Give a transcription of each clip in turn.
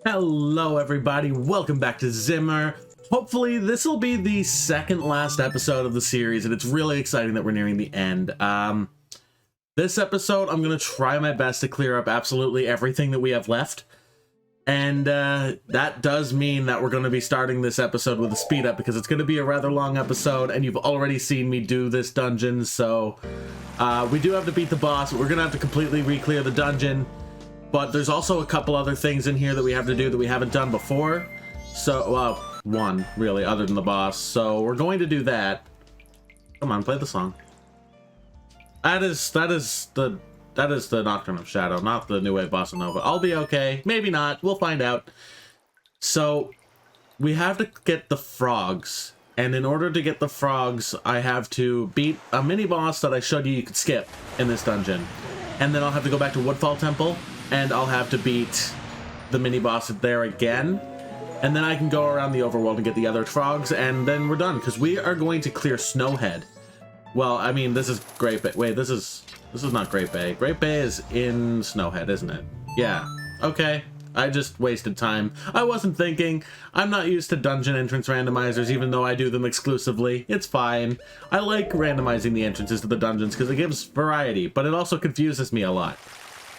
Hello everybody, welcome back to ZMMR. Hopefully this will be the second last episode of the series, and it's really exciting that we're nearing the end. This episode I'm going to try my best to clear up absolutely everything that we have left. And that does mean that we're going to be starting this episode with a speed up, because it's going to be a rather long episode, and you've already seen me do this dungeon, so we do have to beat the boss. We're going to have to completely re-clear the dungeon. But there's also a couple other things in here that we have to do that we haven't done before. So, well, one, really, other than the boss. So we're going to do that. Come on, play the song. That is the Nocturne of Shadow, not the New Wave Bossa Nova. I'll be okay. Maybe not. We'll find out. So we have to get the frogs. And in order to get the frogs, I have to beat a mini-boss that I showed you could skip in this dungeon. And then I'll have to go back to Woodfall Temple. And I'll have to beat the mini-boss there again. And then I can go around the overworld and get the other frogs, and then we're done. Because we are going to clear Snowhead. Well, I mean, this is Great Bay. Wait, this is not Great Bay. Great Bay is in Snowhead, isn't it? Yeah. Okay. I just wasted time. I wasn't thinking. I'm not used to dungeon entrance randomizers, even though I do them exclusively. It's fine. I like randomizing the entrances to the dungeons because it gives variety, but it also confuses me a lot.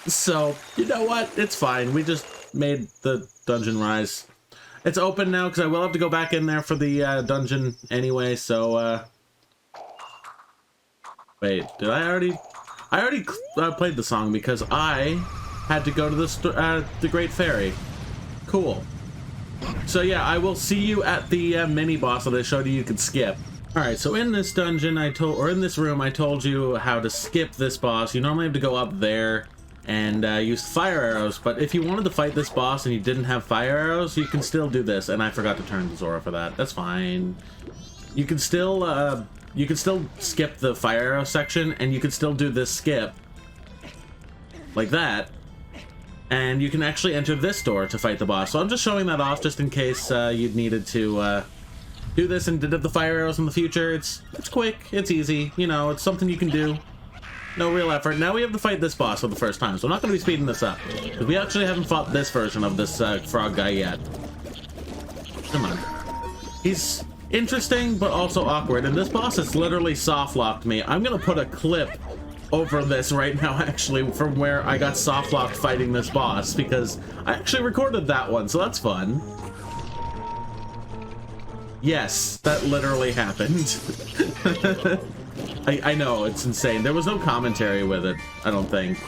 So, you know what? It's fine. We just made the dungeon rise. It's open now because I will have to go back in there for the dungeon anyway, so, wait, did I already... I already played the song because I had to go to the Great Fairy. Cool. So yeah, I will see you at the mini-boss that I showed you could skip. Alright, so in this dungeon, in this room, I told you how to skip this boss. You normally have to go up there and use fire arrows, but if you wanted to fight this boss and you didn't have fire arrows, you can still do this, and I forgot to turn to Zora for that. That's fine. You can still skip the fire arrow section, and you can still do this skip like that, and you can actually enter this door to fight the boss. So I'm just showing that off just in case you needed to do this and did have the fire arrows in the future. It's quick, it's easy, you know, it's something you can do. No real effort. Now we have to fight this boss for the first time, so I'm not going to be speeding this up. Because we actually haven't fought this version of this frog guy yet. Come on. He's interesting, but also awkward. And this boss has literally soft-locked me. I'm going to put a clip over this right now, actually, from where I got soft-locked fighting this boss. Because I actually recorded that one, so that's fun. Yes, that literally happened. I know, it's insane. There was no commentary with it, I don't think.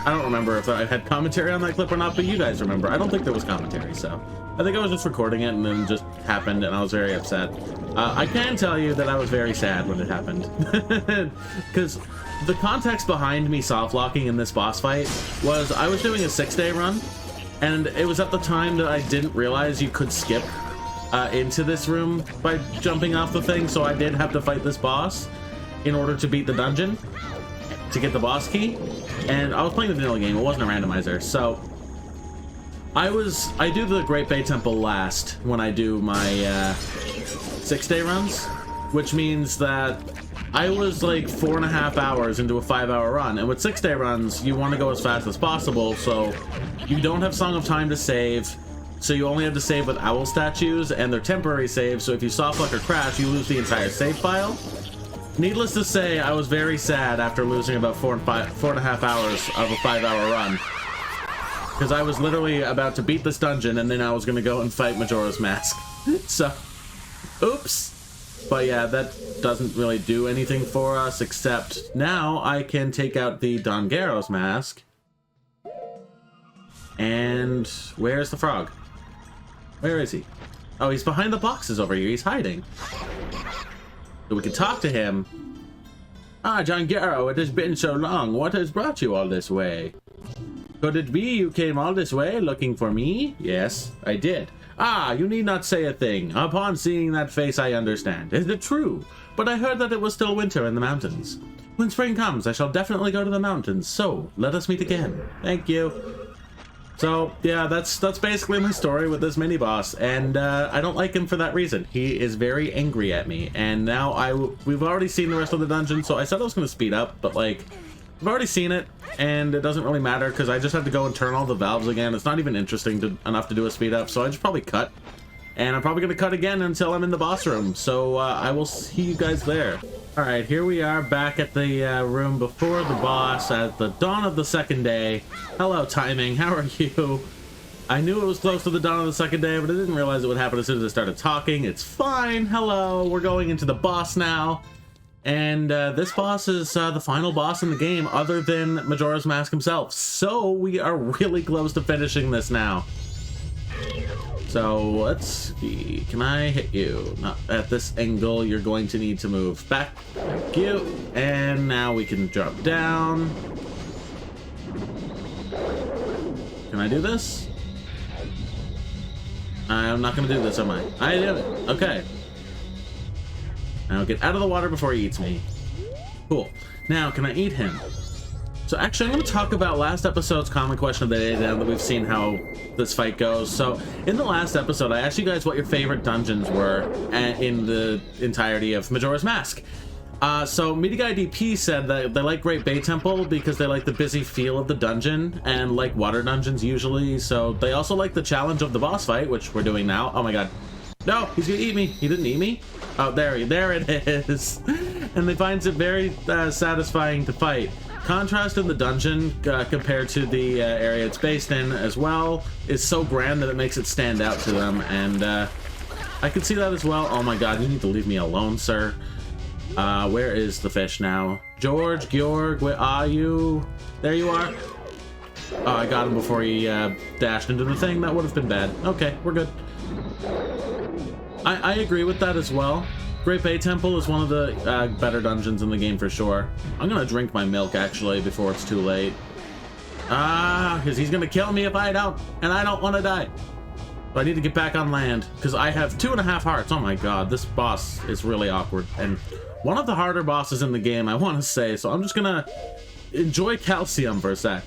I don't remember if I had commentary on that clip or not, but you guys remember. I don't think there was commentary, so... I think I was just recording it and then it just happened and I was very upset. I can tell you that I was very sad when it happened. Because the context behind me soft-locking in this boss fight was I was doing a 6-day run, and it was at the time that I didn't realize you could skip into this room by jumping off the thing, so I did have to fight this boss in order to beat the dungeon, to get the boss key, and I was playing the vanilla game. It wasn't a randomizer, so I do the Great Bay Temple last when I do my 6-day runs, which means that I was like 4.5 hours into a 5-hour run, and with 6-day runs, you want to go as fast as possible, so you don't have Song of Time to save, so you only have to save with owl statues, and they're temporary saves, so if you softlock or crash, you lose the entire save file. Needless to say, I was very sad after losing about 4.5 hours of a 5-hour run. Because I was literally about to beat this dungeon, and then I was going to go and fight Majora's Mask. So, oops. But yeah, that doesn't really do anything for us, except now I can take out the Don Garro's mask. And where's the frog? Where is he? Oh, he's behind the boxes over here. He's hiding. So we can talk to him. Ah, John Garrow, it has been so long. What has brought you all this way? Could it be you came all this way looking for me? Yes, I did. Ah, you need not say a thing. Upon seeing that face, I understand. Is it true? But I heard that it was still winter in the mountains. When spring comes, I shall definitely go to the mountains. So, let us meet again. Thank you. So, yeah, that's basically my story with this mini-boss, and I don't like him for that reason. He is very angry at me, and now we've already seen the rest of the dungeon, so I said I was going to speed up, but, like, I've already seen it, and it doesn't really matter because I just have to go and turn all the valves again. It's not even interesting enough to do a speed up, so I just probably cut. And I'm probably going to cut again until I'm in the boss room, so I will see you guys there. Alright, here we are back at the room before the boss at the dawn of the second day. Hello, timing. How are you? I knew it was close to the dawn of the second day, but I didn't realize it would happen as soon as I started talking. It's fine. Hello. We're going into the boss now. And this boss is the final boss in the game other than Majora's Mask himself. So we are really close to finishing this now. So let's see. Can I hit you? Not at this angle. You're going to need to move back. Thank you. And now we can drop down. Can I do this? I'm not going to do this, am I? I did it. Okay. Now get out of the water before he eats me. Cool. Now, can I eat him? So actually, I'm going to talk about last episode's common question of the day now that we've seen how this fight goes. So in the last episode, I asked you guys what your favorite dungeons were in the entirety of Majora's Mask. So Meaty Guy DP said that they like Great Bay Temple because they like the busy feel of the dungeon and like water dungeons usually. So they also like the challenge of the boss fight, which we're doing now. Oh my god. No, he's gonna eat me. He didn't eat me? Oh, there it is. And they find it very satisfying to fight. Contrast in the dungeon compared to the area it's based in as well is so grand that it makes it stand out to them. And I can see that as well. Oh my god, you need to leave me alone, sir. Where is the fish now? George, Georg, where are you? There you are. Oh, I got him before he dashed into the thing. That would have been bad. Okay, we're good. I agree with that as well. Great Bay Temple is one of the better dungeons in the game for sure. I'm gonna drink my milk actually before it's too late. Because he's gonna kill me if I don't, and I don't want to die. But I need to get back on land because I have 2.5 hearts. Oh my god, this boss is really awkward and one of the harder bosses in the game, I want to say. So I'm just gonna enjoy calcium for a sec.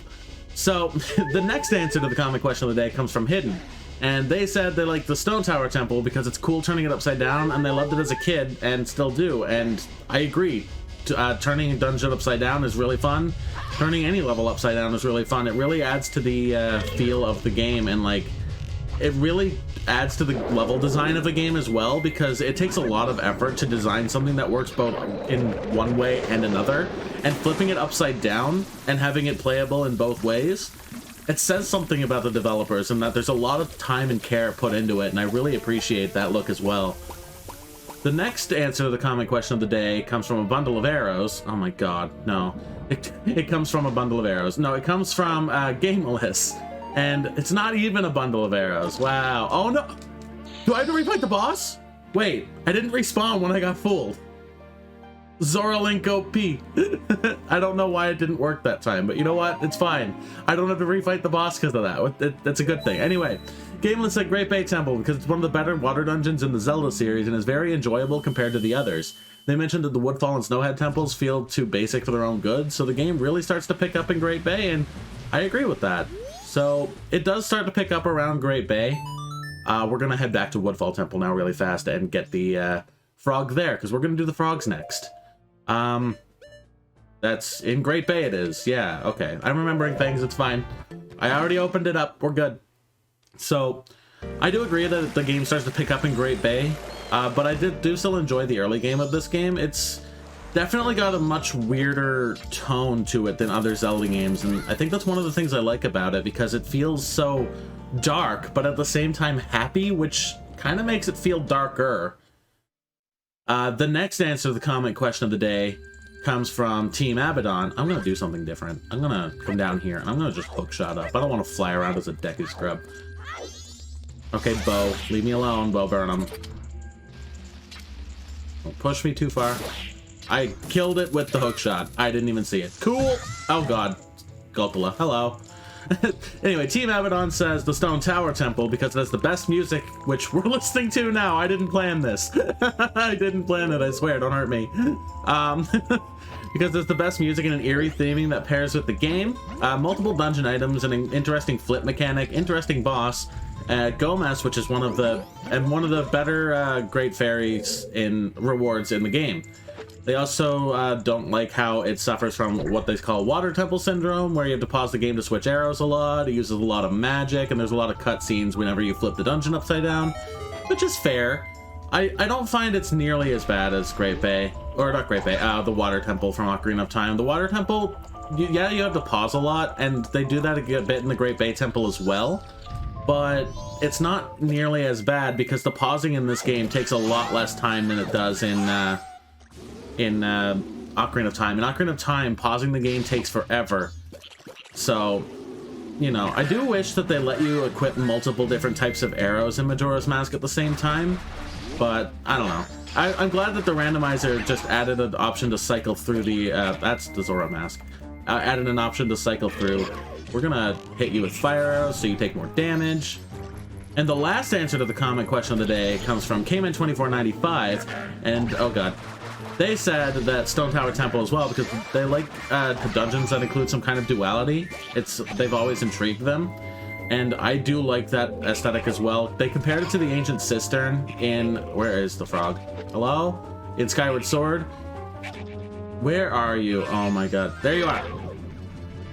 So the next answer to the common question of the day comes from Hidden. And they said they like the Stone Tower Temple because it's cool turning it upside down, and they loved it as a kid and still do. And I agree. Turning a dungeon upside down is really fun. Turning any level upside down is really fun. It really adds to the feel of the game, and like it really adds to the level design of the game as well, because it takes a lot of effort to design something that works both in one way and another, and flipping it upside down and having it playable in both ways. It says something about the developers and that there's a lot of time and care put into it, and I really appreciate that look as well. The next answer to the common question of the day comes from a bundle of arrows. Oh my god, no. It comes from a bundle of arrows. No, it comes from Gameless, and it's not even a bundle of arrows. Wow. Oh no! Do I have to refight the boss? Wait, I didn't respawn when I got fooled. Zora Link OP. I don't know why it didn't work that time, but you know what? It's fine. I don't have to refight the boss because of that. That's a good thing. Anyway, Gameless said Great Bay Temple because it's one of the better water dungeons in the Zelda series and is very enjoyable compared to the others. They mentioned that the Woodfall and Snowhead temples feel too basic for their own good, so the game really starts to pick up in Great Bay, and I agree with that. So it does start to pick up around Great Bay. We're going to head back to Woodfall Temple now really fast and get the frog there, because we're going to do the frogs next. That's in Great Bay it is. Yeah, okay. I'm remembering things, it's fine. I already opened it up, we're good. So, I do agree that the game starts to pick up in Great Bay, but I do still enjoy the early game of this game. It's definitely got a much weirder tone to it than other Zelda games, and I think that's one of the things I like about it, because it feels so dark, but at the same time happy, which kind of makes it feel darker. The next answer to the comment question of the day comes from Team Abaddon. I'm going to do something different. I'm going to come down here, and I'm going to just hookshot up. I don't want to fly around as a Deku Scrub. Okay, Bo. Leave me alone, Bo Burnham. Don't push me too far. I killed it with the hookshot. I didn't even see it. Cool! Oh god. Skulltula. Hello. Anyway, Team Abaddon says the Stone Tower Temple because it has the best music, which we're listening to now. I didn't plan this. I didn't plan it, I swear. Don't hurt me. Because there's the best music and an eerie theming that pairs with the game. Multiple dungeon items, and an interesting flip mechanic, interesting boss. Gomez, which is one of the better great fairies in rewards in the game. They also don't like how it suffers from what they call water temple syndrome, where you have to pause the game to switch arrows a lot. It uses a lot of magic, and there's a lot of cutscenes whenever you flip the dungeon upside down, which is fair. I don't find it's nearly as bad as Great Bay, or not Great Bay, the water temple from Ocarina of Time. The water temple, yeah, you have to pause a lot, and they do that a bit in the Great Bay Temple as well, but it's not nearly as bad because the pausing in this game takes a lot less time than it does in Ocarina of Time. In Ocarina of Time, pausing the game takes forever. So, you know, I do wish that they let you equip multiple different types of arrows in Majora's Mask at the same time, but I don't know. I'm glad that the randomizer just added an option to cycle through the, that's the Zora Mask. Added an option to cycle through. We're gonna hit you with fire arrows so you take more damage. And the last answer to the comment question of the day comes from Kman2495, and oh god. They said that Stone Tower Temple as well because they like dungeons that include some kind of duality. They've always intrigued them, and I do like that aesthetic as well. They compared it to the Ancient Cistern in, where is the frog? Hello? In Skyward Sword. Where are you? Oh my god. There you are.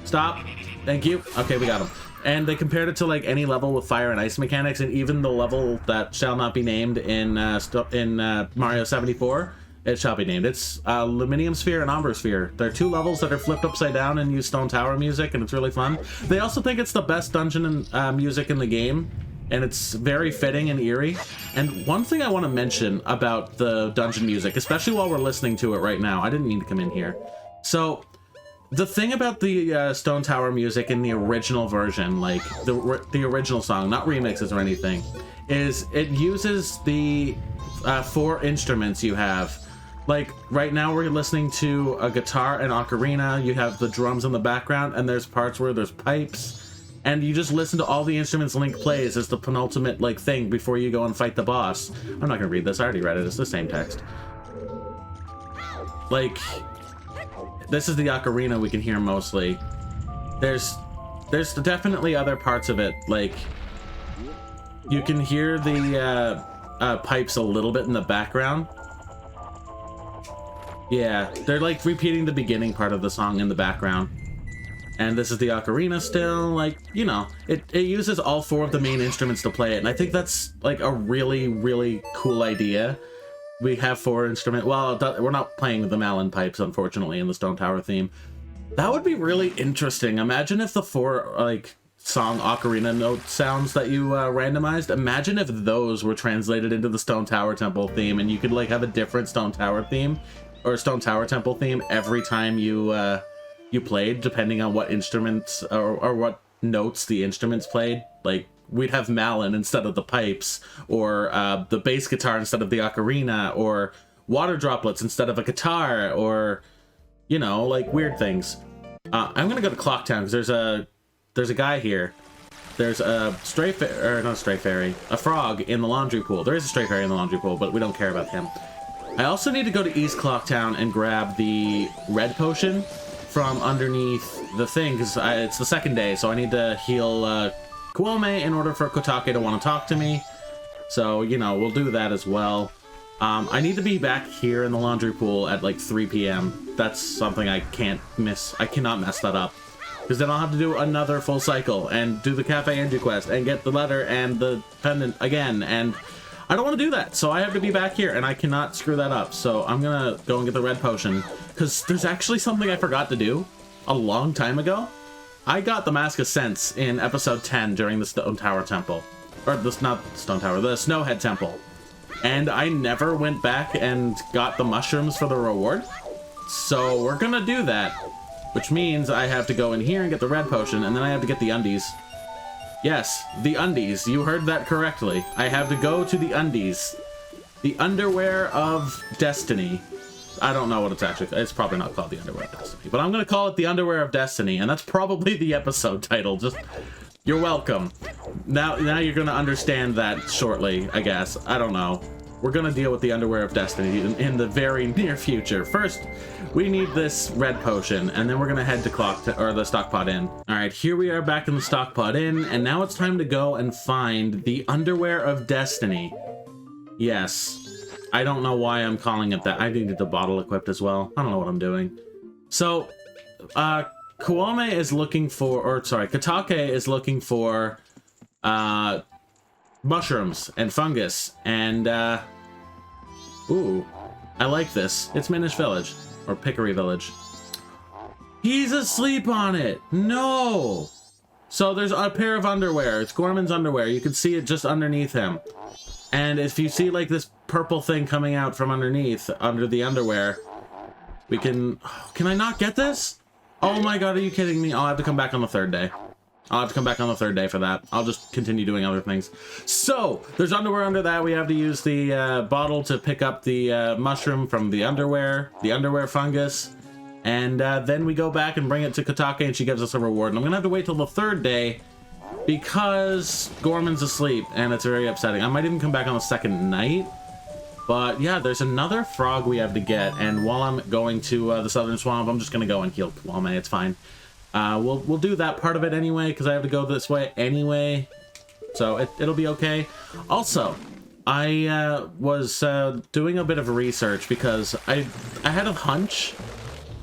Stop. Thank you. Okay, we got him. And they compared it to like any level with fire and ice mechanics, and even the level that shall not be named in Mario 74. It shall be named. It's Luminium Sphere and Umbra Sphere. They're two levels that are flipped upside down and use Stone Tower music, and it's really fun. They also think it's the best dungeon music in the game, and it's very fitting and eerie. And one thing I want to mention about the dungeon music, especially while we're listening to it right now, I didn't mean to come in here. So, the thing about the Stone Tower music in the original version, like the original song, not remixes or anything, is it uses the 4 instruments you have. Like, right now we're listening to a guitar and ocarina, you have the drums in the background, and there's parts where there's pipes, and you just listen to all the instruments Link plays as the penultimate, like, thing before you go and fight the boss. I'm not gonna read this, I already read it, it's the same text. Like, this is the ocarina we can hear mostly. There's definitely other parts of it, like, you can hear the pipes a little bit in the background. Yeah, they're like repeating the beginning part of the song in the background. And this is the ocarina still, like, you know, it uses all 4 of the main instruments to play it, and I think that's like a really, really cool idea. We have 4 instruments. Well, we're not playing the Malin pipes, unfortunately, in the Stone Tower theme. That would be really interesting. Imagine if the 4, like, song ocarina note sounds that you randomized, imagine if those were translated into the Stone Tower Temple theme, and you could, like, have a different Stone Tower theme, or Stone Tower Temple theme every time you played, depending on what instruments or what notes the instruments played. Like, we'd have Malin instead of the pipes, or the bass guitar instead of the ocarina, or water droplets instead of a guitar, or, you know, like, weird things. I'm gonna go to Clocktown because there's a guy here. There's a a frog in the laundry pool. There is a stray fairy in the laundry pool, but we don't care about him. I also need to go to East Clocktown and grab the red potion from underneath the thing, because it's the second day, so I need to heal Kuome in order for Kotake to want to talk to me. So, you know, we'll do that as well. I need to be back here in the laundry pool at like 3 p.m. That's something I can't miss. I cannot mess that up, because then I'll have to do another full cycle and do the Cafe Anju quest and get the letter and the pendant again, and I don't want to do that, so I have to be back here, and I cannot screw that up. So I'm gonna go and get the red potion, because there's actually something I forgot to do a long time ago. I got the Mask of Sense in episode 10 during the Stone Tower Temple. Or, not Stone Tower, the Snowhead Temple. And I never went back and got the mushrooms for the reward. So we're gonna do that, which means I have to go in here and get the red potion, and then I have to get the undies. Yes, the undies. You heard that correctly. I have to go to the undies. The underwear of destiny. I don't know what it's actually... It's probably not called the underwear of destiny, but I'm going to call it the underwear of destiny, and that's probably the episode title. Just... You're welcome. Now you're going to understand that shortly, I guess. I don't know. We're going to deal with the underwear of destiny in the very near future. First, we need this red potion, and then we're going to head to the Stockpot Inn. All right, here we are back in the Stockpot Inn, and now it's time to go and find the underwear of destiny. Yes. I don't know why I'm calling it that. I needed the bottle equipped as well. I don't know what I'm doing. So, Kuome is looking for, or sorry, Katake is looking for, mushrooms and fungus, and, ooh, I like this. It's Minish Village, or Pickery Village. He's asleep on it! No! So there's a pair of underwear. It's Gorman's underwear. You can see it just underneath him. And if you see, like, this purple thing coming out from underneath, under the underwear, we can... Can I not get this? Oh my god, are you kidding me? I'll have to come back on the third day. I'll have to come back on the third day for that. I'll just continue doing other things. So, there's underwear under that. We have to use the bottle to pick up the mushroom from the underwear fungus. And then we go back and bring it to Katake, and she gives us a reward. And I'm going to have to wait till the third day because Gorman's asleep, and it's very upsetting. I might even come back on the second night. But yeah, there's another frog we have to get. And while I'm going to the Southern Swamp, I'm just going to go and heal Kuame. It's fine. We'll do that part of it anyway, because I have to go this way anyway. So it'll be okay. Also, I was doing a bit of research because I had a hunch.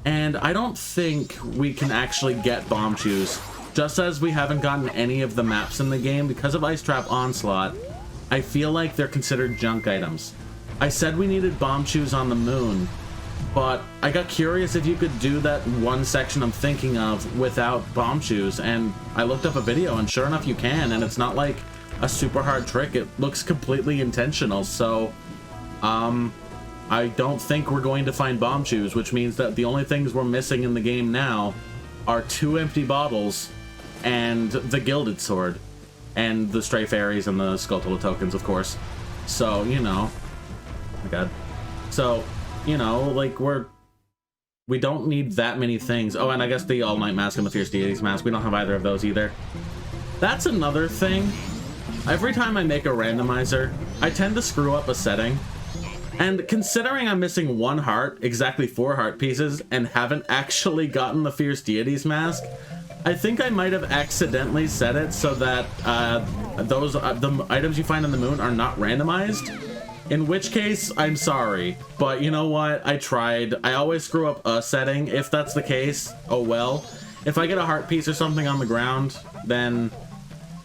And I don't think we can actually get bomb shoes, just as we haven't gotten any of the maps in the game. Because of Ice Trap Onslaught, I feel like they're considered junk items. I said we needed bomb shoes on the moon, but I got curious if you could do that one section I'm thinking of without bomb shoes, and I looked up a video, and sure enough you can, and it's not like a super hard trick. It looks completely intentional, so I don't think we're going to find bomb shoes, which means that the only things we're missing in the game now are 2 empty bottles and the gilded sword and the stray fairies and the skulltula tokens, of course. So, you know, oh my god. So, you know, like we don't need that many things. Oh, and I guess the all-night mask and the fierce deities mask, we don't have either of those either. That's another thing. Every time I make a randomizer, I tend to screw up a setting. And considering I'm missing 1 heart, exactly 4 heart pieces, and haven't actually gotten the Fierce Deities mask, I think I might have accidentally set it so that the items you find on the moon are not randomized. In which case, I'm sorry. But you know what? I tried. I always screw up a setting. If that's the case, oh well. If I get a heart piece or something on the ground, then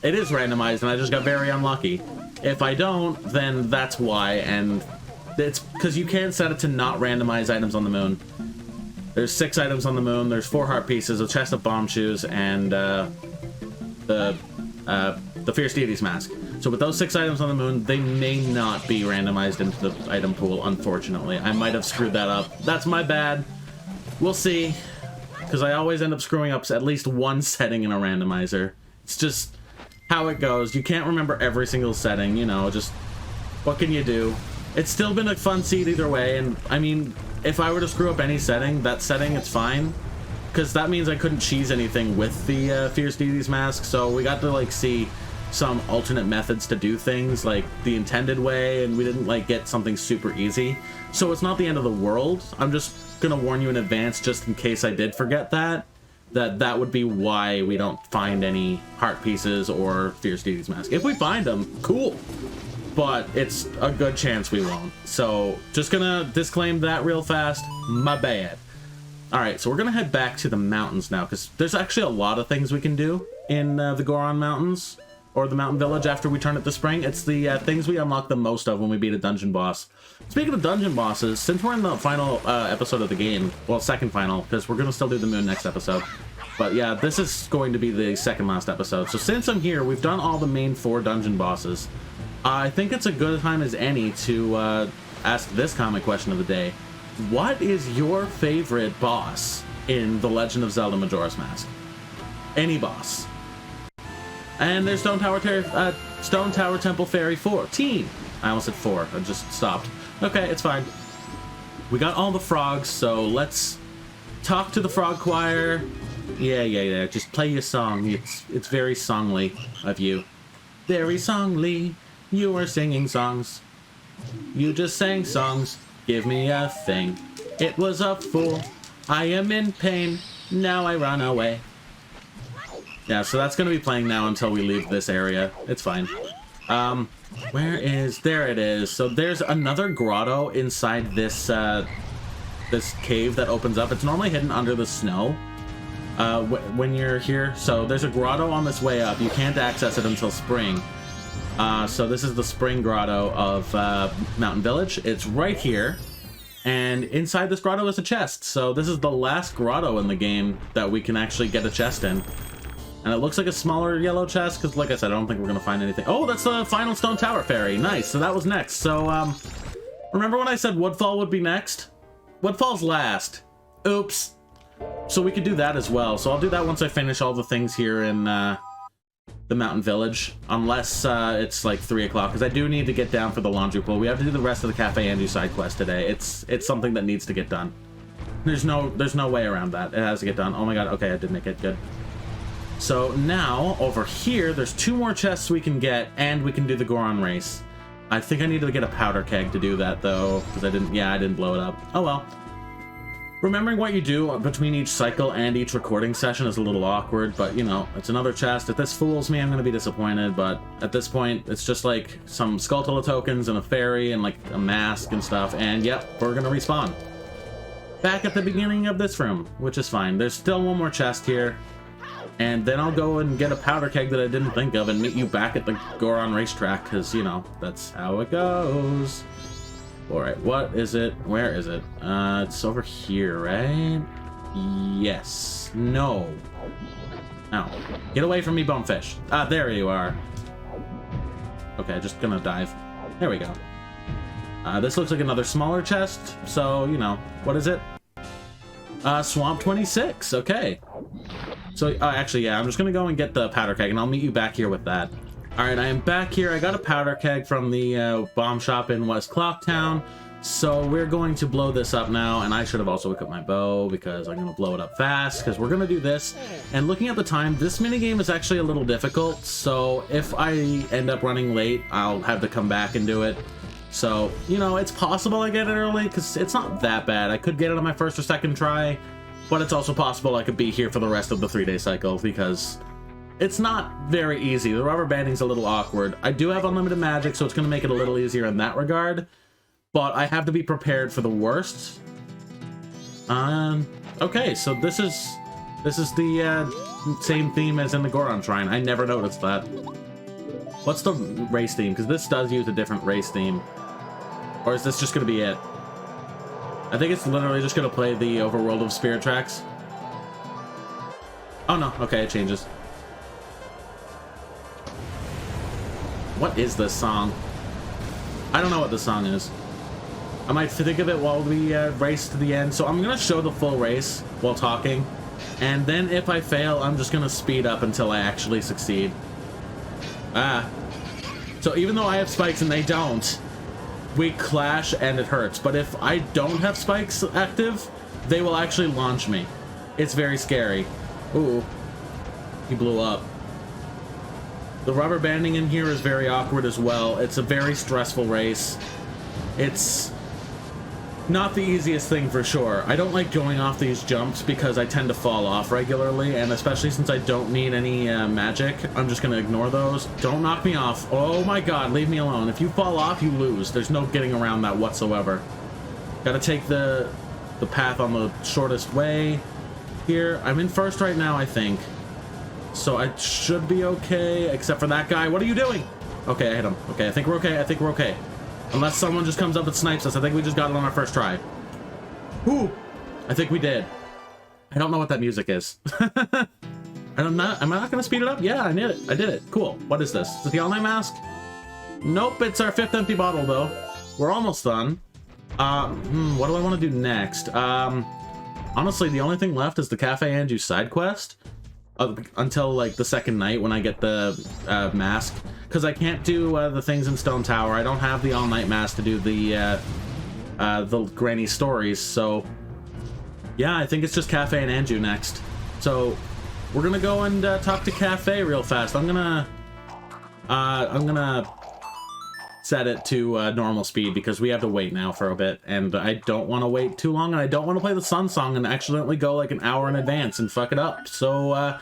it is randomized and I just got very unlucky. If I don't, then that's why, and it's because you can't set it to not randomize items on the moon. There's 6 items on the moon, there's 4 heart pieces, a chest of bomb shoes, and the Fierce Deities mask. So with those 6 items on the moon, they may not be randomized into the item pool, unfortunately. I might have screwed that up. That's my bad. We'll see. Because I always end up screwing up at least 1 setting in a randomizer. It's just how it goes. You can't remember every single setting, you know, just what can you do? It's still been a fun seed either way, and I mean, if I were to screw up any setting, that setting, it's fine. Because that means I couldn't cheese anything with the Fierce Deities mask, so we got to, like, see some alternate methods to do things, like the intended way, and we didn't, like, get something super easy. So it's not the end of the world. I'm just gonna warn you in advance, just in case I did forget that would be why we don't find any heart pieces or Fierce Deities mask. If we find them, cool. But it's a good chance we won't. So just gonna disclaim that real fast. My bad. All right, so we're gonna head back to the mountains now, because there's actually a lot of things we can do in the Goron Mountains, or the Mountain Village after we turn it to spring. It's the things we unlock the most of when we beat a dungeon boss. Speaking of dungeon bosses, since we're in the final episode of the game, well, second final, because we're gonna still do the moon next episode. But yeah, this is going to be the second last episode. So since I'm here, we've done all the main 4 dungeon bosses. I think it's a good time as any to ask this comic question of the day. What is your favorite boss in The Legend of Zelda Majora's Mask? Any boss. And there's Stone Tower Temple Fairy 14. I almost said 4. I just stopped. Okay, it's fine. We got all the frogs, so let's talk to the frog choir. Yeah. Just play your song. It's very songly of you. Very songly. You are singing songs. You just sang songs. Give me a thing. It was a fool. I am in pain. Now I run away. Yeah, so that's going to be playing now until we leave this area. It's fine. Where is... There it is. So there's another grotto inside this, this cave that opens up. It's normally hidden under the snow when you're here. So there's a grotto on this way up. You can't access it until spring. So this is the spring grotto of Mountain Village. It's right here. And inside this grotto is a chest. So this is the last grotto in the game that we can actually get a chest in. And it looks like a smaller yellow chest, because like I said, I don't think we're going to find anything. Oh, that's the final stone tower fairy. Nice. So that was next. So, remember when I said Woodfall would be next? Woodfall's last. Oops. So we could do that as well. So I'll do that once I finish all the things here in the Mountain Village. Unless it's like 3 o'clock, because I do need to get down for the laundry pool. We have to do the rest of the Cafe Anju side quest today. It's something that needs to get done. There's no way around that. It has to get done. Oh my god. Okay, I did make it. Good. So now, over here, there's 2 more chests we can get, and we can do the Goron race. I think I need to get a powder keg to do that, though, because I didn't blow it up. Oh well. Remembering what you do between each cycle and each recording session is a little awkward, but, you know, it's another chest. If this fools me, I'm going to be disappointed, but at this point, it's just like some skulltula tokens and a fairy and, like, a mask and stuff, and yep, we're going to respawn. Back at the beginning of this room, which is fine. There's still 1 more chest here. And then I'll go and get a powder keg that I didn't think of and meet you back at the Goron racetrack, because, you know, that's how it goes. Alright, what is it? Where is it? It's over here, right? Yes. No. No. Get away from me, bonefish. Ah, there you are. Okay, just gonna dive. There we go. This looks like another smaller chest, so, you know, what is it? Swamp 26, okay. So, actually, yeah, I'm just gonna go and get the powder keg, and I'll meet you back here with that. Alright, I am back here. I got a powder keg from the bomb shop in West Clocktown, so we're going to blow this up now, and I should have also equipped my bow, because I'm gonna blow it up fast, because we're gonna do this. And looking at the time, this minigame is actually a little difficult, so if I end up running late, I'll have to come back and do it. So, you know, it's possible I get it early, because it's not that bad. I could get it on my first or second try. But it's also possible I could be here for the rest of the 3-day cycle, because it's not very easy. The rubber banding's a little awkward. I do have unlimited magic, so it's going to make it a little easier in that regard. But I have to be prepared for the worst. Okay, so this is the same theme as in the Goron Shrine. I never noticed that. What's the race theme? Because this does use a different race theme. Or is this just going to be it? I think it's literally just going to play the Overworld of Spirit tracks. Oh no, okay, it changes. What is this song? I don't know what this song is. I might think of it while we race to the end. So I'm going to show the full race while talking. And then if I fail, I'm just going to speed up until I actually succeed. So even though I have spikes and they don't, we clash and it hurts. But if I don't have spikes active, they will actually launch me. It's very scary. Ooh, he blew up. The rubber banding in here is very awkward as well. It's a very stressful race. It's not the easiest thing for sure. I don't like going off these jumps because I tend to fall off regularly, and especially since I don't need any magic, I'm just gonna ignore those. Don't knock me off. Oh my god, leave me alone. If you fall off, you lose. There's no getting around that whatsoever. Gotta take the path on the shortest way here. I'm in first right now, I think. So I should be okay, except for that guy. What are you doing? Okay, I hit him. Okay, I think we're okay. I think we're okay. Unless someone just comes up and snipes us. I think we just got it on our first try. Ooh, I think we did. I don't know what that music is. Am I not going to speed it up? Yeah, I did it. I did it. Cool. What is this? Is it the all-night mask? Nope, it's our 5th empty bottle, though. We're almost done. What do I want to do next? Honestly, the only thing left is the Cafe Anju side quest. Until, like, the second night when I get the mask. Because I can't do the things in Stone Tower. I don't have the all-night mask to do the Granny Stories, so... Yeah, I think it's just Cafe and Anju next. So, we're gonna go and talk to Cafe real fast. I'm gonna set it to normal speed because we have to wait now for a bit, and I don't want to wait too long, and I don't want to play the Sun Song and accidentally go like an hour in advance and fuck it up. So,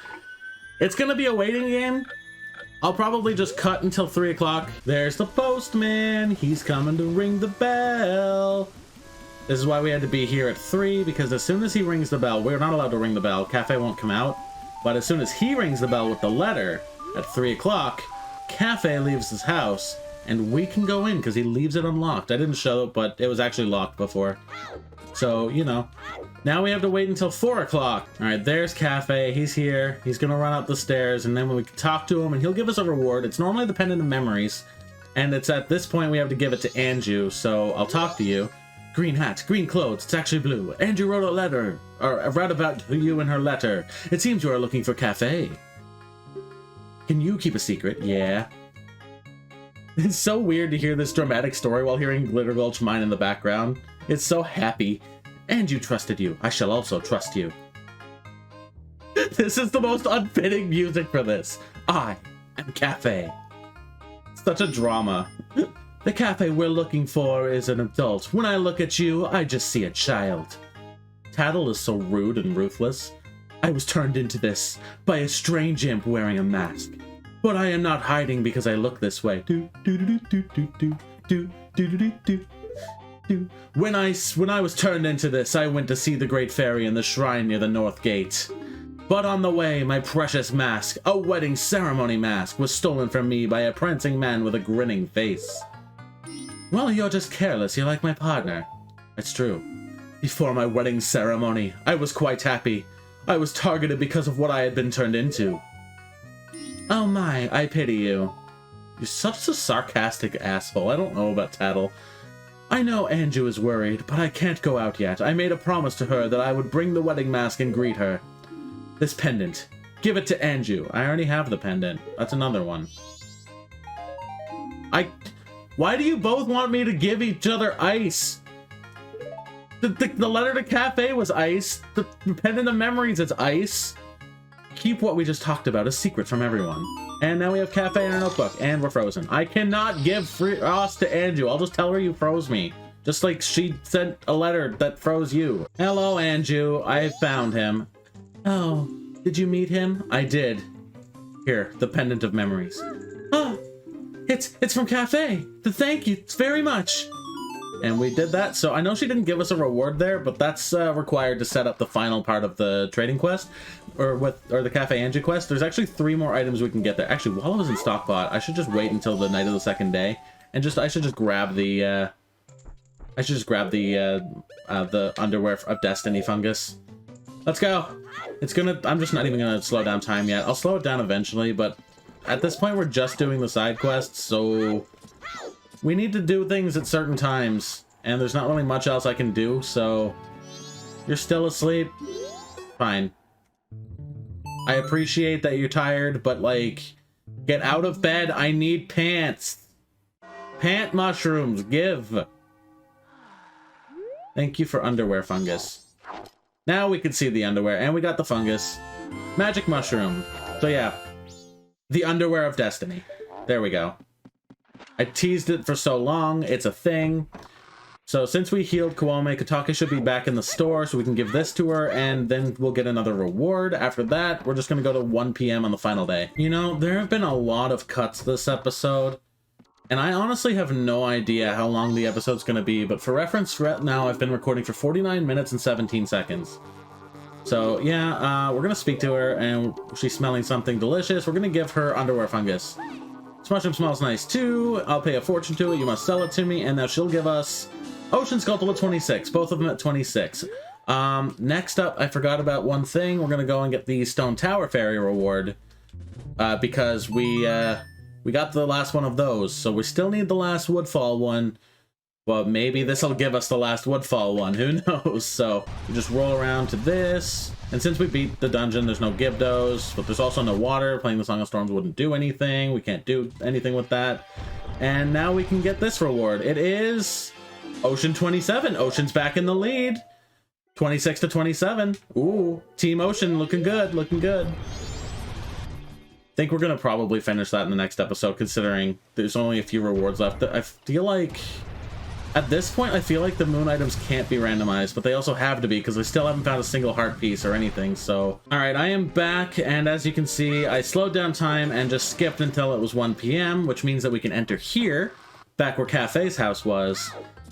it's gonna be a waiting game. I'll probably just cut until 3 o'clock. There's the postman. He's coming to ring the bell. This is why we had to be here at 3, because as soon as he rings the bell, we're not allowed to ring the bell. Cafe won't come out. But as soon as he rings the bell with the letter at 3 o'clock, Cafe leaves his house and we can go in because he leaves it unlocked. I didn't show it, but it was actually locked before. So, you know, now we have to wait until 4 o'clock. All right, there's Cafe. He's here. He's going to run up the stairs, and then when we talk to him, and he'll give us a reward. It's normally the Pendant of Memories, and it's at this point we have to give it to Anju, so I'll talk to you. Green hat, green clothes, it's actually blue. Anju wrote a letter, or read about you in her letter. It seems you are looking for Cafe. Can you keep a secret? Yeah. It's so weird to hear this dramatic story while hearing Glitter Gulch mine in the background. It's so happy. And you trusted you. I shall also trust you. This is the most unfitting music for this. I am Cafe. Such a drama. The Cafe we're looking for is an adult. When I look at you, I just see a child. Tattle is so rude and ruthless. I was turned into this by a strange imp wearing a mask. But I am not hiding because I look this way. When I was turned into this, I went to see the Great Fairy in the shrine near the North Gate. But on the way, my precious mask, a wedding ceremony mask, was stolen from me by a prancing man with a grinning face. Well, you're just careless. You're like my partner. It's true. Before my wedding ceremony, I was quite happy. I was targeted because of what I had been turned into. Oh my, I pity you. You're such a sarcastic asshole. I don't know about Tattle. I know Anju is worried, but I can't go out yet. I made a promise to her that I would bring the wedding mask and greet her. This pendant. Give it to Anju. I already have the pendant. That's another one. Why do you both want me to give each other ice? The letter to Cafe was ice. The Pendant of Memories is ice. Keep what we just talked about a secret from everyone. And now we have Cafe in our notebook, and we're frozen. I cannot give frost to Anju. I'll just tell her you froze me. Just like she sent a letter that froze you. Hello, Anju. I found him. Oh, did you meet him? I did. Here, the Pendant of Memories. Oh, it's from Cafe. Thank you very much. And we did that. So I know she didn't give us a reward there, but that's required to set up the final part of the trading quest, or the Cafe Anju quest. There's actually 3 more items we can get there. Actually, while I was in Stockbot, I should just wait until the night of the second day, and I should just grab the the underwear of Destiny Fungus. Let's go. I'm just not even gonna slow down time yet. I'll slow it down eventually, but at this point we're just doing the side quests, so we need to do things at certain times, and there's not really much else I can do, so you're still asleep? Fine. I appreciate that you're tired, but, like, get out of bed. I need pants. Pant mushrooms, give. Thank you for underwear, Fungus. Now we can see the underwear, and we got the fungus. Magic mushroom. So yeah, the underwear of destiny. There we go. I teased it for so long, it's a thing. So since we healed Kuome, Katake should be back in the store, so we can give this to her, and then we'll get another reward. After that, we're just gonna go to 1 p.m. on the final day. You know, there have been a lot of cuts this episode, and I honestly have no idea how long the episode's gonna be, but for reference right now, I've been recording for 49 minutes and 17 seconds. So yeah, we're gonna speak to her, and she's smelling something delicious. We're gonna give her underwear fungus. This mushroom smells nice too. I'll pay a fortune to it. You must sell it to me, and now she'll give us Ocean Skulltula 26, both of them at 26. Next up, I forgot about one thing. We're gonna go and get the Stone Tower Fairy reward, because we got the last one of those, so we still need the last Woodfall one. But maybe this will give us the last Woodfall one, who knows? So we just roll around to this, and since we beat the dungeon, there's no Gibdos, but there's also no water. Playing the Song of Storms wouldn't do anything. We can't do anything with that. And now we can get this reward. It is Ocean 27. Ocean's back in the lead. 26 to 27. Ooh, Team Ocean looking good, looking good. Think we're gonna probably finish that in the next episode, considering there's only a few rewards left. I feel like At this point, I feel like the moon items can't be randomized, but they also have to be because I still haven't found a single heart piece or anything, so... Alright, I am back, and as you can see, I slowed down time and just skipped until it was 1 p.m., which means that we can enter here, back where Cafe's house was,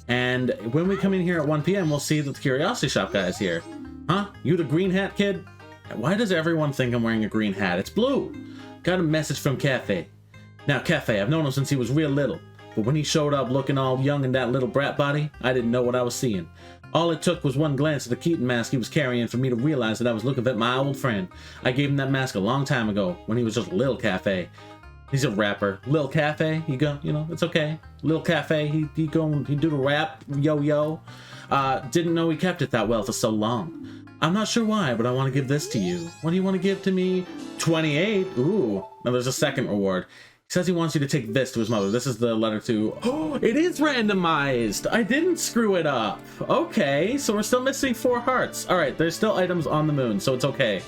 and when we come in here at 1 p.m., we'll see that the Curiosity Shop guy is here. Huh? You the green hat kid? Why does everyone think I'm wearing a green hat? It's blue! Got a message from Cafe. Now, Cafe, I've known him since he was real little. But when he showed up looking all young in that little brat body, I didn't know what I was seeing. All it took was one glance at the Keaton Mask he was carrying for me to realize that I was looking at my old friend. I gave him that mask a long time ago, when he was just Lil Cafe. He's a rapper. Lil Cafe, you know, it's okay. Lil Cafe, he do the rap, yo-yo. Didn't know he kept it that well for so long. I'm not sure why, but I want to give this to you. What do you want to give to me? 28? Ooh. Now there's a second reward. He says he wants you to take this to his mother. This is the letter to... Oh, it is randomized! I didn't screw it up! Okay, so we're still missing 4 hearts. Alright, there's still items on the moon, so it's okay.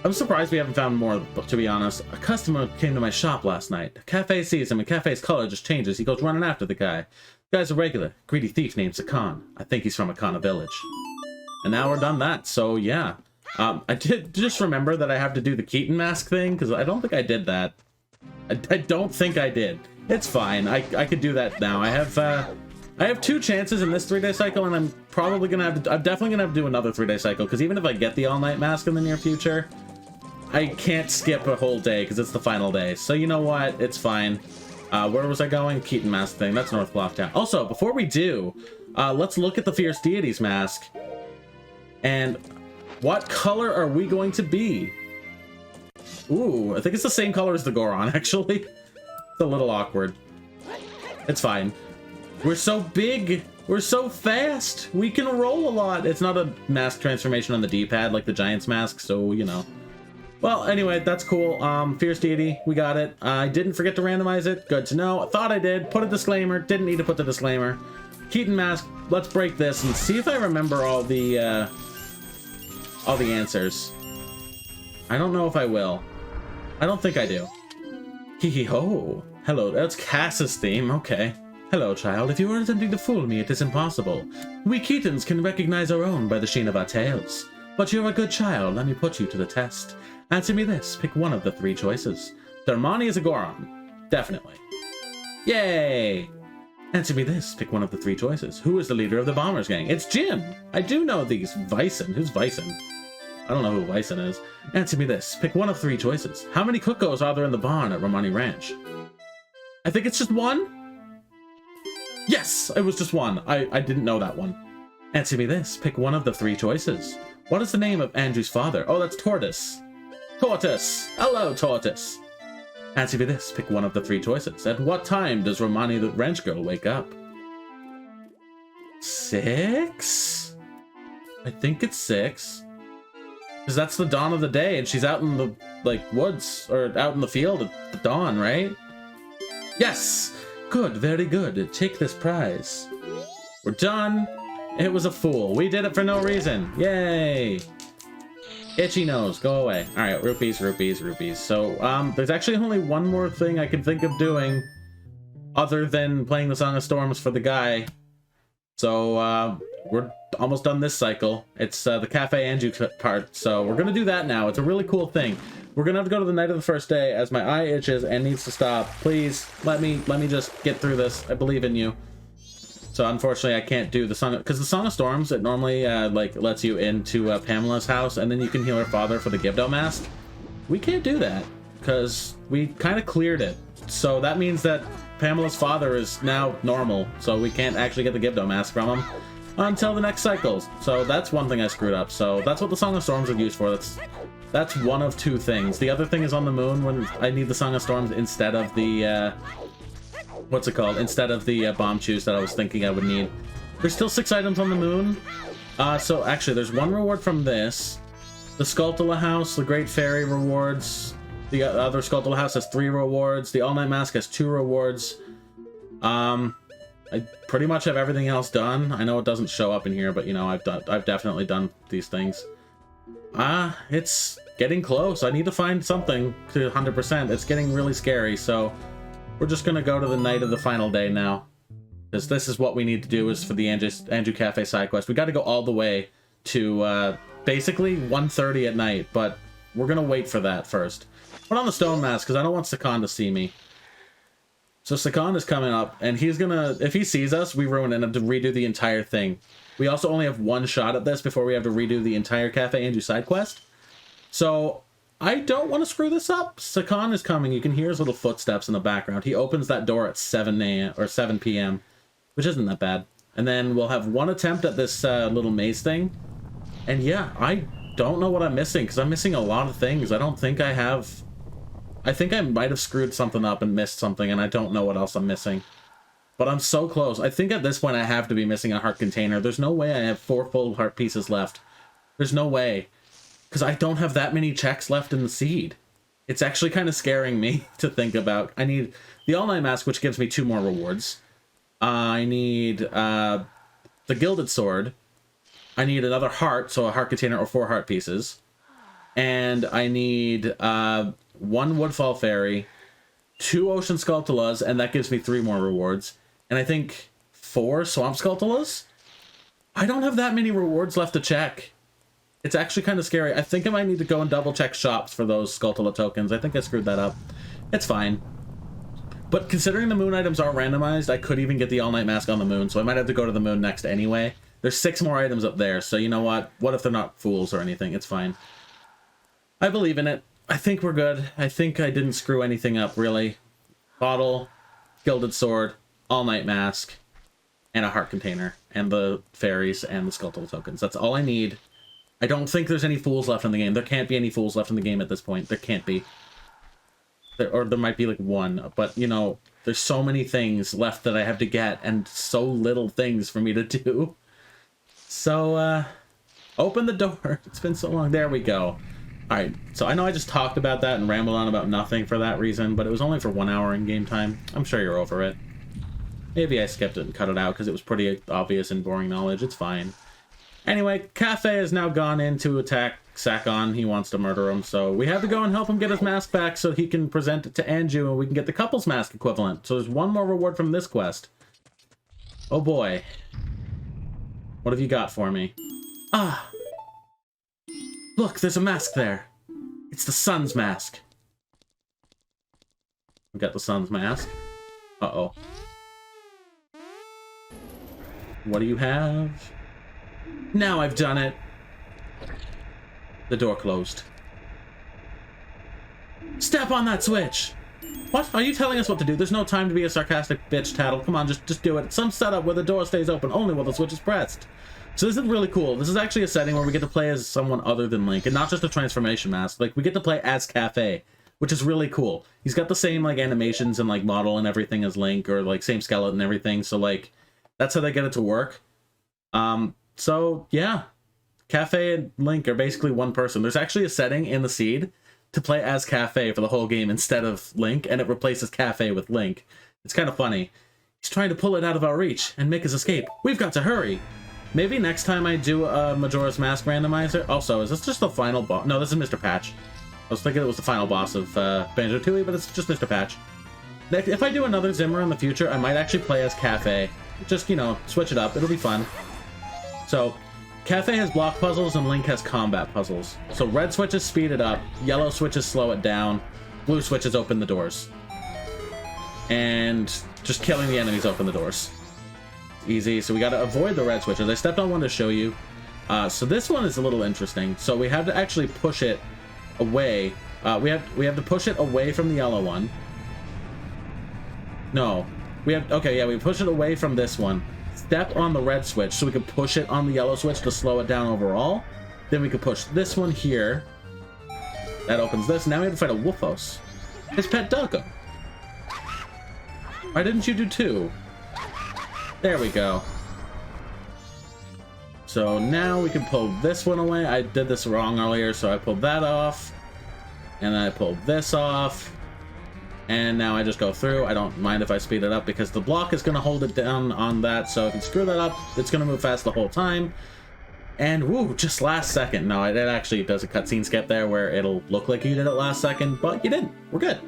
I'm surprised we haven't found more, to be honest. A customer came to my shop last night. Cafe sees him, and Cafe's color just changes. He goes running after the guy. The guy's a regular, greedy thief named Sakan. I think he's from Akana Village. And now we're done that, so yeah. I did just remember that I have to do the Keaton Mask thing, because I don't think I did that. I don't think I did. It's fine. I could do that now. I have 2 chances in this 3-day cycle, and I'm probably gonna have to... I'm definitely gonna have to do another 3-day cycle, because even if I get the all-night mask in the near future, I can't skip a whole day, because it's the final day. So you know what? It's fine. Where was I going? Keaton Mask thing. That's North Blocktown. Also, before we do, let's look at the Fierce Deities mask. And what color are we going to be? Ooh, I think it's the same color as the Goron, actually. It's a little awkward. It's fine. We're so big. We're so fast. We can roll a lot. It's not a mask transformation on the D-pad like the Giant's mask, so, you know. Well, anyway, that's cool. Fierce Deity, we got it. I didn't forget to randomize it. Good to know. I thought I did. Put a disclaimer. Didn't need to put the disclaimer. Keaton Mask, let's break this and see if I remember all the answers. I don't know if I will. I don't think I do. Hee-hee-ho. Hello, that's Cass's theme, okay. Hello, child. If you are attempting to fool me, it is impossible. We Keatons can recognize our own by the sheen of our tails. But you're a good child, let me put you to the test. Answer me this, pick one of the 3 choices. Darmani is a Goron. Definitely. Yay! Answer me this, pick one of the 3 choices. Who is the leader of the Bombers Gang? It's Jim! I do know these. Vyson. Who's Vyson? I don't know who Vyson is. Answer me this. Pick one of 3 choices. How many Cookos are there in the barn at Romani Ranch? I think it's just 1? Yes! It was just 1. I didn't know that one. Answer me this. Pick one of the 3 choices. What is the name of Andrew's father? Oh, that's Tortoise. Tortoise! Hello, Tortoise! Answer me this. Pick one of the 3 choices. At what time does Romani the Ranch Girl wake up? 6? I think it's 6. Because that's the dawn of the day, and she's out in the, like, woods, or out in the field at the dawn, right? Yes! Good, very good. Take this prize. We're done. It was a fool. We did it for no reason. Yay! Itchy nose, go away. Alright, rupees, rupees, rupees. So, there's actually only one more thing I can think of doing other than playing the Song of Storms for the guy. So, we're almost done this cycle. It's the Cafe Anju part, so we're gonna do that now. It's a really cool thing. We're gonna have to go to the night of the first day as my eye itches and needs to stop. Please, let me just get through this. I believe in you. So unfortunately, I can't do the Song, because the Song of Storms, it normally like lets you into Pamela's house, and then you can heal her father for the Gibdo mask. We can't do that because we kind of cleared it. So that means that Pamela's father is now normal, so we can't actually get the Gibdo mask from him until the next cycles. So that's one thing I screwed up. So that's what the Song of Storms are used for. That's one of 2 things. The other thing is on the moon when I need the Song of Storms instead of the what's it called? Instead of the bomb shoes that I was thinking I would need. There's still 6 items on the moon. So actually, there's 1 reward from this. The Skulltula house, the Great Fairy rewards. The other Skulltula house has 3 rewards. The All-Night Mask has 2 rewards. I pretty much have everything else done. I know it doesn't show up in here, but you know, I've definitely done these things. It's getting close. I need to find something to 100%. It's getting really scary, so we're just gonna go to the night of the final day now. because this is what we need to do is for the Andrew Cafe side quest. We got to go all the way to basically 1:30 at night, but we're gonna wait for that first. Put on the stone mask because I don't want Sakan to see me. So Sakan is coming up, and he's gonna, if he sees us, we ruin it and have to redo the entire thing. We also only have one shot at this before we have to redo the entire Cafe Andrew side quest. So I don't want to screw this up. Sakan is coming. You can hear his little footsteps in the background. He opens that door at 7 a.m. or 7 p.m., which isn't that bad. And then we'll have one attempt at this little maze thing. And yeah, I don't know what I'm missing, because I'm missing a lot of things. I don't think I have... I think I might have screwed something up and missed something, and I don't know what else I'm missing. But I'm so close. I think at this point I have to be missing a heart container. There's no way I have 4 full heart pieces left. There's no way. Because I don't have that many checks left in the seed. It's actually kind of scaring me to think about. I need the All-Night Mask, which gives me 2 more rewards. I need the Gilded Sword. I need another heart, so a heart container or 4 heart pieces. And I need 1 Woodfall Fairy, 2 Ocean Skulltulas, and that gives me 3 more rewards. And I think 4 Swamp Skulltulas? I don't have that many rewards left to check. It's actually kind of scary. I think I might need to go and double check shops for those Skulltula tokens. I think I screwed that up. It's fine. But considering the moon items are randomized, I could even get the All-Night Mask on the moon, so I might have to go to the moon next anyway. There's 6 more items up there, so you know what? What if they're not fools or anything? It's fine. I believe in it. I think we're good. I think I didn't screw anything up, really. Bottle, Gilded Sword, All-Night Mask, and a heart container, and the fairies and the Skulltula tokens. That's all I need. I don't think there's any fools left in the game. There can't be any fools left in the game at this point. There can't be. Or there might be like 1, but you know, there's so many things left that I have to get and so little things for me to do. So, open the door. It's been so long. There we go. Alright, so I know I just talked about that and rambled on about nothing for that reason, but it was only for 1 hour in game time. I'm sure you're over it. Maybe I skipped it and cut it out because it was pretty obvious and boring knowledge. It's fine. Anyway, Cafe has now gone in to attack Sakon. He wants to murder him, so we have to go and help him get his mask back so he can present it to Anju and we can get the couple's mask equivalent. So there's 1 more reward from this quest. Oh boy. What have you got for me? Ah! Look, there's a mask there. It's the sun's mask. We got the sun's mask. Uh-oh. What do you have? Now I've done it. The door closed. Step on that switch! What? Are you telling us what to do? There's no time to be a sarcastic bitch, Tattle. Come on, just do it. Some setup where the door stays open only while the switch is pressed. So this is really cool. This is actually a setting where we get to play as someone other than Link, and not just a transformation mask. Like, we get to play as Cafe, which is really cool. He's got the same, like, animations and, like, model and everything as Link, or, like, same skeleton and everything. So, like, that's how they get it to work. So, yeah. Cafe and Link are basically one person. There's actually a setting in the seed to play as Cafe for the whole game instead of Link, and it replaces Cafe with Link. It's kind of funny. He's trying to pull it out of our reach and make us escape. We've got to hurry. Maybe next time I do a Majora's Mask randomizer. Also, is this just the final boss? No, this is Mr. Patch. I was thinking it was the final boss of Banjo-Tooie, but it's just Mr. Patch. If I do another Zimmer in the future, I might actually play as Cafe. Just, you know, switch it up. It'll be fun. So, Cafe has block puzzles and Link has combat puzzles. So red switches speed it up, yellow switches slow it down, blue switches open the doors. And just killing the enemies open the doors. Easy. So we got to avoid the red switches. I stepped on one to show you. So this one is a little interesting. So we have to actually push it away. We have to push it away from the yellow one. No. Okay, yeah, we push it away from this one. Step on the red switch so we can push it on the yellow switch to slow it down overall. Then we can push this one here. That opens this. Now we have to fight a Woofos. His pet doggo. Why didn't you do 2? There we go. So now we can pull this one away. I did this wrong earlier, so I pulled that off. And then I pulled this off. And now I just go through. I don't mind if I speed it up because the block is going to hold it down on that. So if you screw that up, it's going to move fast the whole time. And woo, just last second. No, it actually does a cutscene skip there where it'll look like you did it last second, but you didn't. We're good.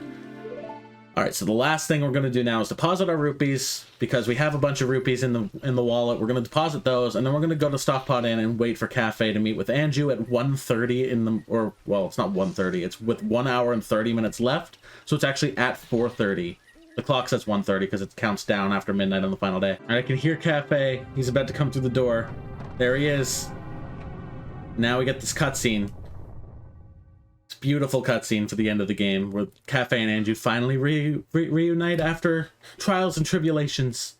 All right, so the last thing we're going to do now is deposit our rupees, because we have a bunch of rupees in the wallet. We're going to deposit those, and then we're going to go to Stockpot Inn and wait for Cafe to meet with Anju at 1:30 in the, or, well, it's not 1:30. It's with 1 hour and 30 minutes left, so it's actually at 4:30. The clock says 1:30 because it counts down after midnight on the final day. All right, I can hear Cafe. He's about to come through the door. There he is. Now we get this cutscene. Beautiful cutscene for the end of the game where Cafe and Anju finally reunite after trials and tribulations.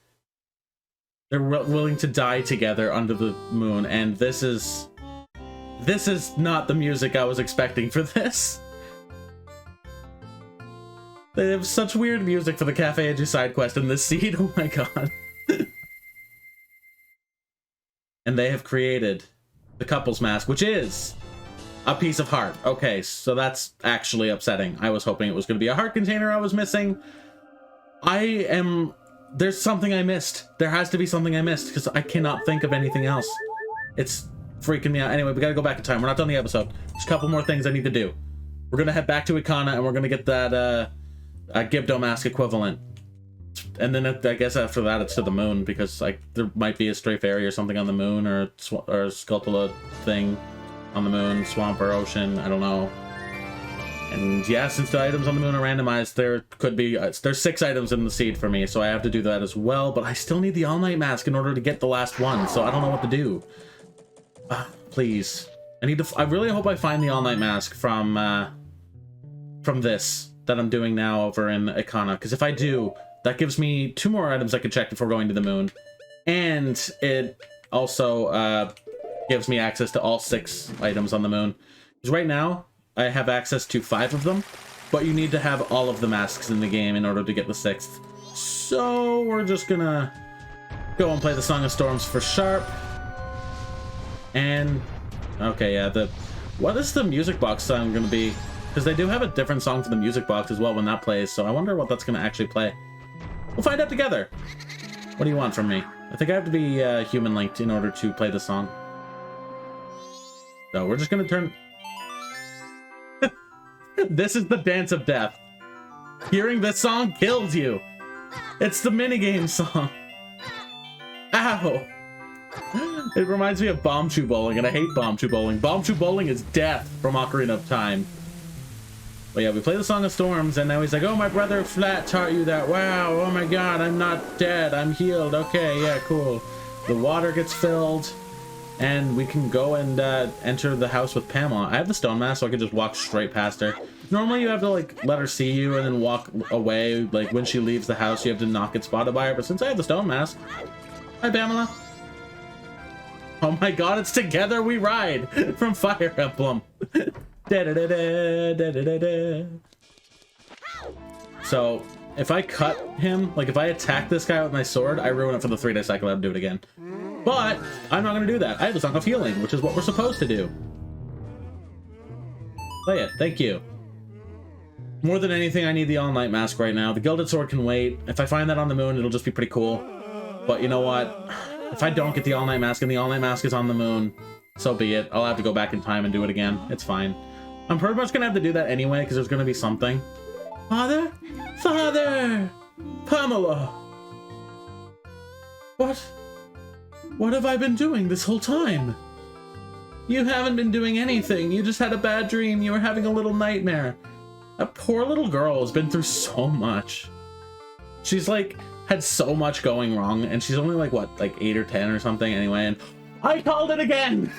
They're willing to die together under the moon, and this is not the music I was expecting for this. They have such weird music for the Cafe Anju side quest in this seed. Oh my god. And they have created the couple's mask, which is a piece of heart. Okay, so that's actually upsetting. I was hoping it was going to be a heart container I was missing. There's something I missed. There has to be something I missed, because I cannot think of anything else. It's freaking me out. Anyway, we gotta go back in time. We're not done the episode. There's a couple more things I need to do. We're gonna head back to Ikana, and we're gonna get that Gibdo mask equivalent. And then I guess after that it's to the moon, because like there might be a stray fairy or something on the moon, or a skulltula thing on the moon, swamp or ocean, I don't know. And yeah, since the items on the moon are randomized, there could be there's 6 items in the seed for me, so I have to do that as well. But I still need the all-night mask in order to get the last one, so I don't know what to do. Please, I really hope I find the all-night mask from this that I'm doing now over in Ikana, because if I do, that gives me 2 more items I can check before going to the moon, and it also gives me access to all 6 items on the moon. Because right now, I have access to 5 of them, but you need to have all of the masks in the game in order to get the 6th. So we're just gonna go and play the Song of Storms for sharp. And, okay, yeah, what is the music box song gonna be? Because they do have a different song for the music box as well when that plays, so I wonder what that's gonna actually play. We'll find out together. What do you want from me? I think I have to be human linked in order to play the song. So we're just gonna turn... This is the Dance of Death. Hearing this song kills you. It's the minigame song. Ow! It reminds me of Bombchu Bowling, and I hate Bombchu Bowling. Bombchu Bowling is death from Ocarina of Time. But yeah, we play the Song of Storms, and now he's like, oh, my brother Flat taught you that. Wow, oh my god, I'm not dead. I'm healed. Okay, yeah, cool. The water gets filled, and we can go and enter the house with Pamela. I have the stone mask, so I can just walk straight past her. Normally, you have to, like, let her see you and then walk away. Like, when she leaves the house, you have to not get spotted by her. But since I have the stone mask... Hi, Pamela. Oh my god, it's Together We Ride from Fire Emblem. So, if I cut him, like, if I attack this guy with my sword, I ruin it for the 3-day cycle. I have to do it again. But I'm not going to do that. I have the Song of Healing, which is what we're supposed to do. Play it. Thank you. More than anything, I need the all-night mask right now. The Gilded Sword can wait. If I find that on the moon, it'll just be pretty cool. But you know what? If I don't get the all-night mask and the all-night mask is on the moon, so be it. I'll have to go back in time and do it again. It's fine. I'm pretty much going to have to do that anyway, because there's going to be something. Father? Father! Pamela! What? What have I been doing this whole time? You haven't been doing anything. You just had a bad dream. You were having a little nightmare. That poor little girl has been through so much. She's like, had so much going wrong, and she's only like, what, like 8 or 10 or something anyway, and I called it again!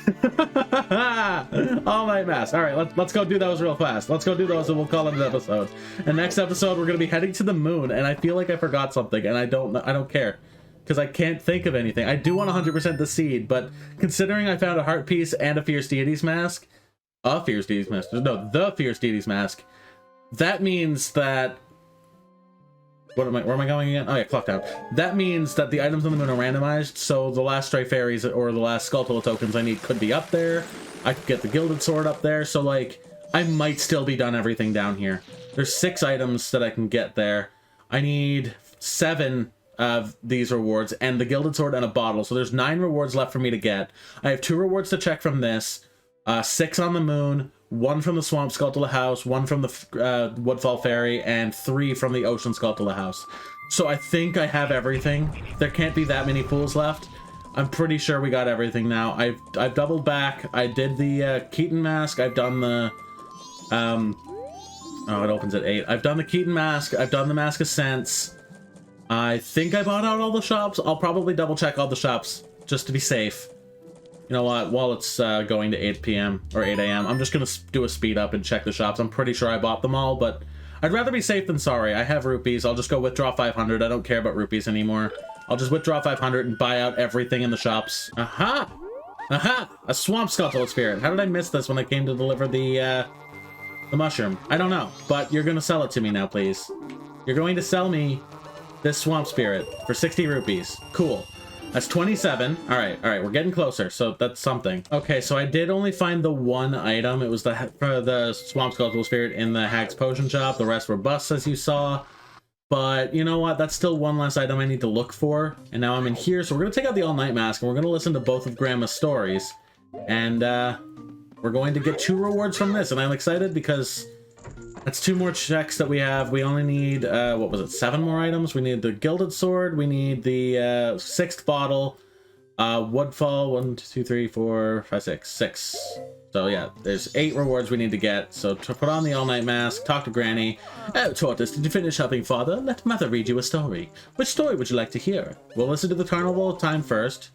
All-night mask. Alright, let's go do those real fast. Let's go do those and we'll call it an episode. And next episode, we're going to be heading to the moon, and I feel like I forgot something, and I don't care. Because I can't think of anything. I do want 100% the seed, but considering I found a heart piece and a Fierce Deities mask, the Fierce Deities mask, that means that... where am I going again? Oh yeah, clock down. That means that the items on the moon are randomized, so the last stray fairies or the last skulltula tokens I need could be up there. I could get the Gilded Sword up there, so like, I might still be done everything down here. There's 6 items that I can get there. I need 7 of these rewards, and the Gilded Sword and a bottle, so there's 9 rewards left for me to get. I have 2 rewards to check from this, 6 on the moon, 1 from the Swamp Skulltula house, 1 from the Woodfall Fairy, and 3 from the Ocean Skulltula house. So I think I have everything. There can't be that many pools left. I'm pretty sure we got everything now. I've doubled back. I did the Keaton Mask. I've done the oh, it opens at 8. I've done the Keaton Mask. I've done the Mask of Sense. I think I bought out all the shops. I'll probably double check all the shops just to be safe. You know what? While it's going to 8 p.m. or 8 a.m., I'm just going to do a speed up and check the shops. I'm pretty sure I bought them all, but I'd rather be safe than sorry. I have rupees. I'll just go withdraw 500. I don't care about rupees anymore. I'll just withdraw 500 and buy out everything in the shops. Aha! Aha! A Swamp Skulltula Spirit. How did I miss this when I came to deliver the mushroom? I don't know, but you're going to sell it to me now, please. You're going to sell me this Swamp Spirit for 60 rupees. Cool. That's 27. All right, we're getting closer, so that's something. Okay, so I did only find the one item. It was the Swamp Skulltula Spirit in the Hag's Potion Shop. The rest were busts, as you saw. But you know what? That's still one less item I need to look for. And now I'm in here, so we're going to take out the All-Night Mask, and we're going to listen to both of Grandma's stories. And we're going to get 2 rewards from this, and I'm excited because that's 2 more checks that we have. We only need, what was it, 7 more items? We need the Gilded Sword, we need the 6th bottle, Woodfall, 1, 2, 3, 4, 5, 6, 6. So yeah, there's 8 rewards we need to get. So to put on the All-Night Mask, talk to Granny. Oh, Tortoise, did you finish helping Father? Let Mother read you a story. Which story would you like to hear? We'll listen to the Carnival of Time first.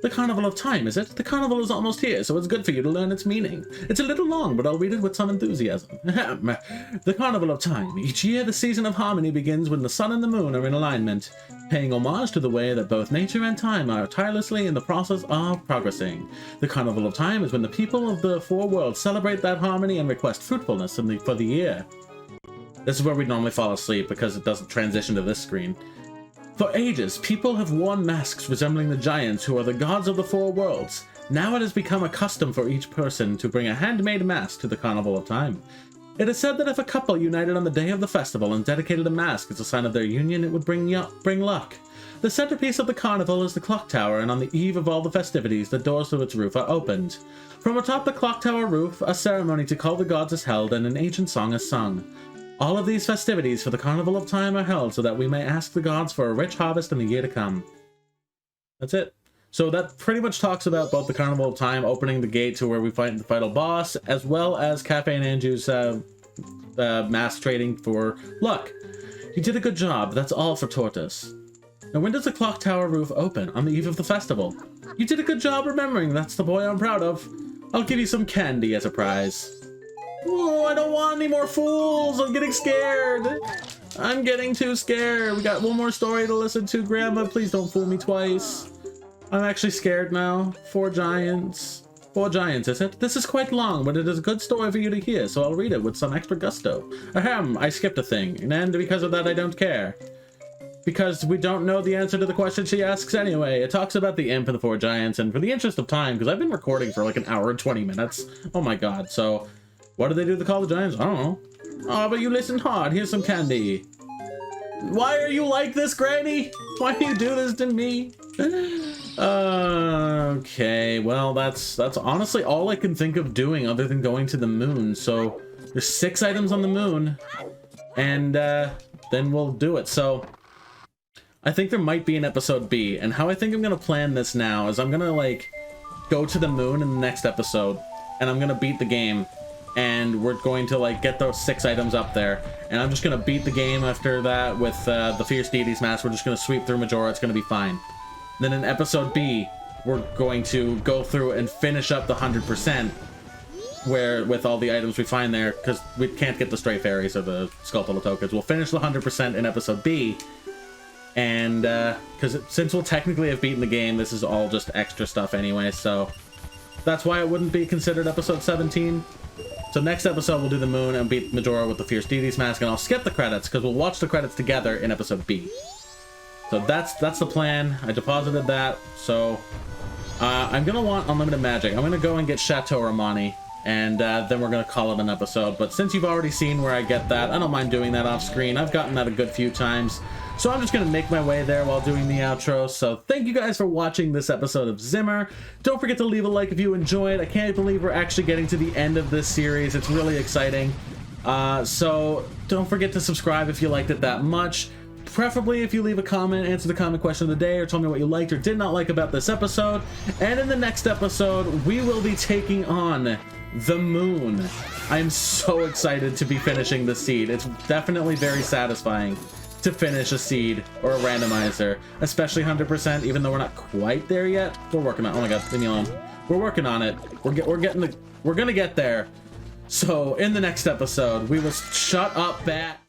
The Carnival of Time, is it? The Carnival is almost here, so it's good for you to learn its meaning. It's a little long, but I'll read it with some enthusiasm. The Carnival of Time. Each year, the season of harmony begins when the sun and the moon are in alignment, paying homage to the way that both nature and time are tirelessly in the process of progressing. The Carnival of Time is when the people of the 4 worlds celebrate that harmony and request fruitfulness for the year. This is where we normally fall asleep because it doesn't transition to this screen. For ages, people have worn masks resembling the giants who are the gods of the 4 worlds. Now it has become a custom for each person to bring a handmade mask to the Carnival of Time. It is said that if a couple united on the day of the festival and dedicated a mask as a sign of their union, it would bring luck. The centerpiece of the carnival is the clock tower, and on the eve of all the festivities, the doors to its roof are opened. From atop the clock tower roof, a ceremony to call the gods is held and an ancient song is sung. All of these festivities for the Carnival of Time are held so that we may ask the gods for a rich harvest in the year to come. That's it. So that pretty much talks about both the Carnival of Time opening the gate to where we fight the final boss, as well as Cafe and Anju's mask trading for luck. You did a good job. That's all for Tortoise. Now when does the clock tower roof open? On the eve of the festival. You did a good job remembering. That's the boy I'm proud of. I'll give you some candy as a prize. Oh, I don't want any more fools. I'm getting scared. I'm getting too scared. We got one more story to listen to, Grandma. Please don't fool me twice. I'm actually scared now. 4 giants. 4 giants, is it? This is quite long, but it is a good story for you to hear, so I'll read it with some extra gusto. Ahem, I skipped a thing, and because of that I don't care. Because we don't know the answer to the question she asks anyway. It talks about the imp and the 4 giants, and for the interest of time, because I've been recording for like an hour and 20 minutes. Oh my god, so what do they do to call the giants? I don't know. Oh, but you listened hard. Here's some candy. Why are you like this, Granny? Why do you do this to me? Okay, well, that's honestly all I can think of doing other than going to the moon. So there's 6 items on the moon, and then we'll do it. So I think there might be an episode B, and how I think I'm gonna plan this now is I'm gonna like go to the moon in the next episode, and I'm gonna beat the game, and we're going to like get those 6 items up there, and I'm just gonna beat the game after that with the Fierce Deities mask. We're just gonna sweep through Majora. It's gonna be fine. Then in episode B, we're going to go through and finish up the 100% where with all the items we find there, because we can't get the stray fairies or the skulltula tokens. We'll finish the 100% in episode B, and because since we'll technically have beaten the game, this is all just extra stuff anyway, so that's why it wouldn't be considered episode 17. So next episode we'll do the moon and beat Majora with the Fierce Deities mask, and I'll skip the credits because we'll watch the credits together in episode B. So that's the plan. I deposited that, so I'm gonna want unlimited magic. I'm gonna go and get Chateau Romani, and then we're gonna call it an episode. But since you've already seen where I get that, I don't mind doing that off screen. I've gotten that a good few times. So I'm just going to make my way there while doing the outro. So thank you guys for watching this episode of ZMMR. Don't forget to leave a like if you enjoyed. I can't believe we're actually getting to the end of this series. It's really exciting. So don't forget to subscribe if you liked it that much. Preferably if you leave a comment, answer the comment question of the day, or tell me what you liked or did not like about this episode. And in the next episode, we will be taking on the moon. I am so excited to be finishing the seed. It's definitely very satisfying to finish a seed or a randomizer, especially 100%, even though we're not quite there yet. We're working on it. Oh my god, leave me alone. We're working on it. We're gonna get there. So in the next episode, we will shut up, bat.